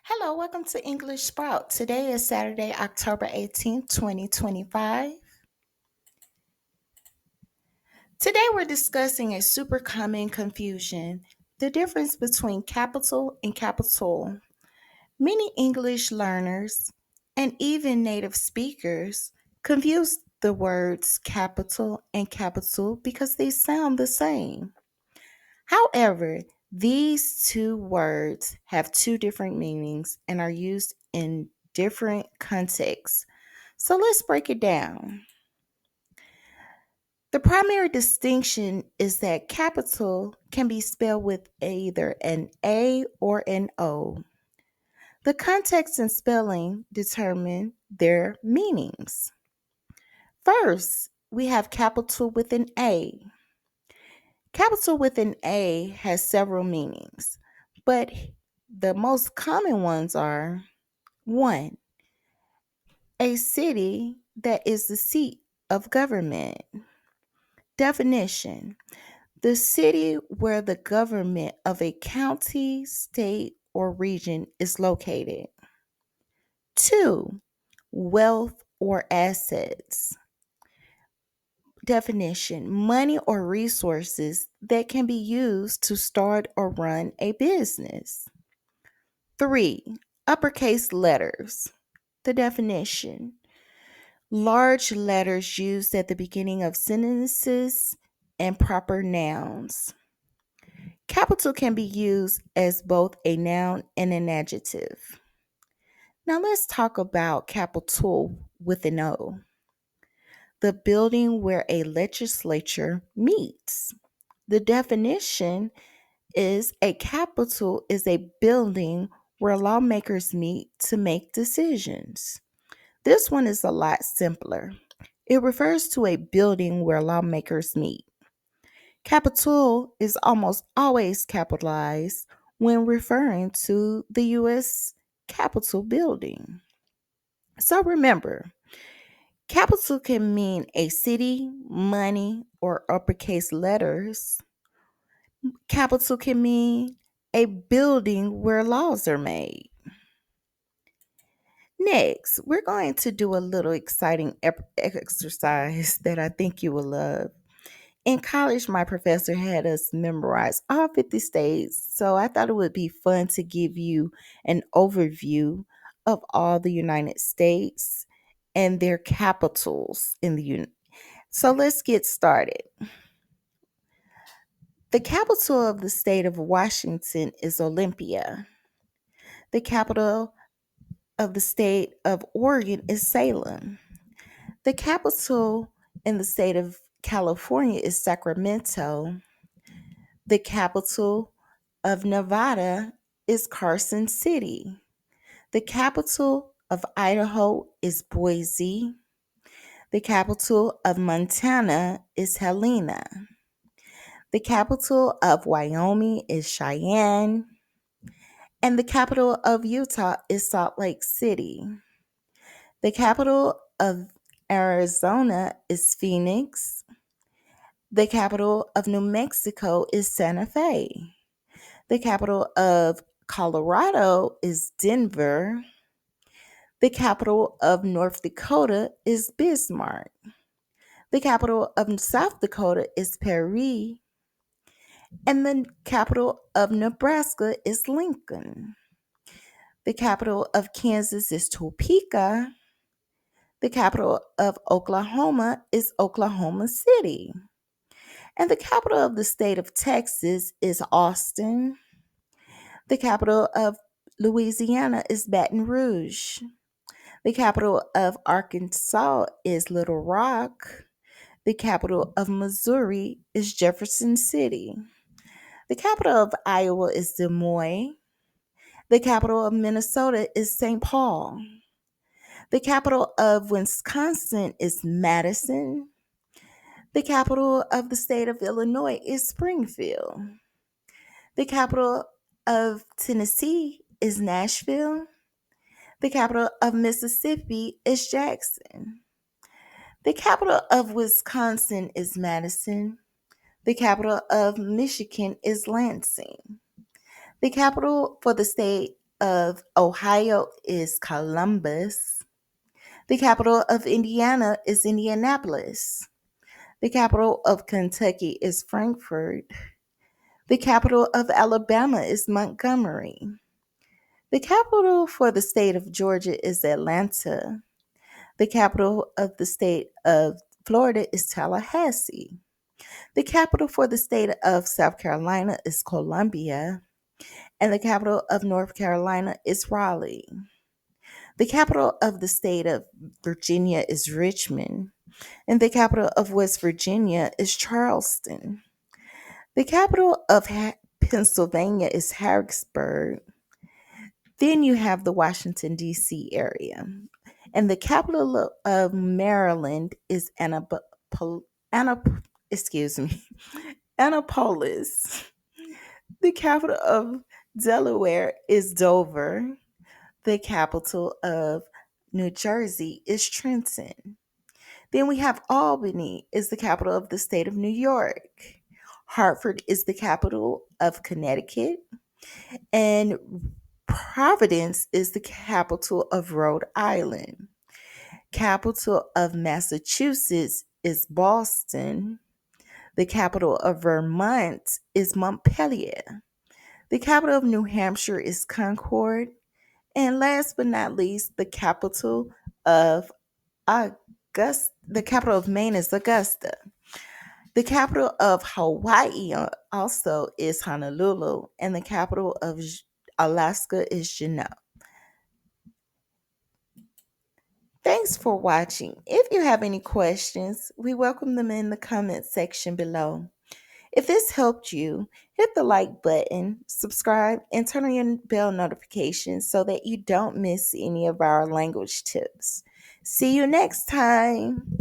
Hello, welcome to English Sprout. Today is Saturday, October 18th, 2025. Today we're discussing a super common confusion, the difference between capital and capital. Many English learners and even native speakers confuse the words capital and capital because they sound the same. However, these two words have two different meanings and are used in different contexts. So let's break it down. The primary distinction is that capital can be spelled with either an A or an O. The context and spelling determine their meanings. First, we have capital with an A. Capital with an A has several meanings, but the most common ones are: one, a city that is the seat of government. Definition: the city where the government of a county, state, or region is located. Two, wealth or assets. Definition: money or resources that can be used to start or run a business. Three, uppercase letters. The definition: large letters used at the beginning of sentences and proper nouns. Capital can be used as both a noun and an adjective. Now let's talk about capital with an O. The building where a legislature meets. The definition is a capital is a building where lawmakers meet to make decisions. This one is a lot simpler. It refers to a building where lawmakers meet. Capitol is almost always capitalized when referring to the U.S. Capitol building. So remember, capital can mean a city, money, or uppercase letters. Capital can mean a building where laws are made. Next, we're going to do a little exciting exercise that I think you will love. In college, my professor had us memorize all 50 states, so I thought it would be fun to give you an overview of all the United States and their capitals in the United. So let's get started. The capital of the state of Washington is Olympia. The capital of the state of Oregon is Salem. The capital in the state of California is Sacramento. The capital of Nevada is Carson City. The capital of Idaho is Boise. The capital of Montana is Helena. The capital of Wyoming is Cheyenne. And the capital of Utah is Salt Lake City. The capital of Arizona is Phoenix. The capital of New Mexico is Santa Fe. The capital of Colorado is Denver. The capital of North Dakota is Bismarck. The capital of South Dakota is Perry. And the capital of Nebraska is Lincoln. The capital of Kansas is Topeka. The capital of Oklahoma is Oklahoma City. And the capital of the state of Texas is Austin. The capital of Louisiana is Baton Rouge. The capital of Arkansas is Little Rock. The capital of Missouri is Jefferson City. The capital of Iowa is Des Moines. The capital of Minnesota is St. Paul. The capital of Wisconsin is Madison. The capital of the state of Illinois is Springfield. The capital of Tennessee is Nashville. The capital of Mississippi is Jackson. The capital of Wisconsin is Madison. The capital of Michigan is Lansing. The capital for the state of Ohio is Columbus. The capital of Indiana is Indianapolis. The capital of Kentucky is Frankfort. The capital of Alabama is Montgomery. The capital for the state of Georgia is Atlanta. The capital of the state of Florida is Tallahassee. The capital for the state of South Carolina is Columbia. And the capital of North Carolina is Raleigh. The capital of the state of Virginia is Richmond. And the capital of West Virginia is Charleston. The capital of Pennsylvania is Harrisburg. Then you have the Washington, D.C. area. And the capital of Maryland is excuse me, Annapolis. The capital of Delaware is Dover. The capital of New Jersey is Trenton. Then we have Albany is the capital of the state of New York. Hartford is the capital of Connecticut. And Providence is the capital of Rhode Island. Capital of Massachusetts is Boston. The capital of Vermont is Montpelier. The capital of New Hampshire is Concord. And last but not least, of the capital of Maine is Augusta. The capital of Hawaii also is Honolulu, and the capital of Alaska is Juneau. Thanks for watching. If you have any questions, we welcome them in the comment section below. If this helped you, hit the like button, subscribe, and turn on your bell notifications so that you don't miss any of our language tips. See you next time.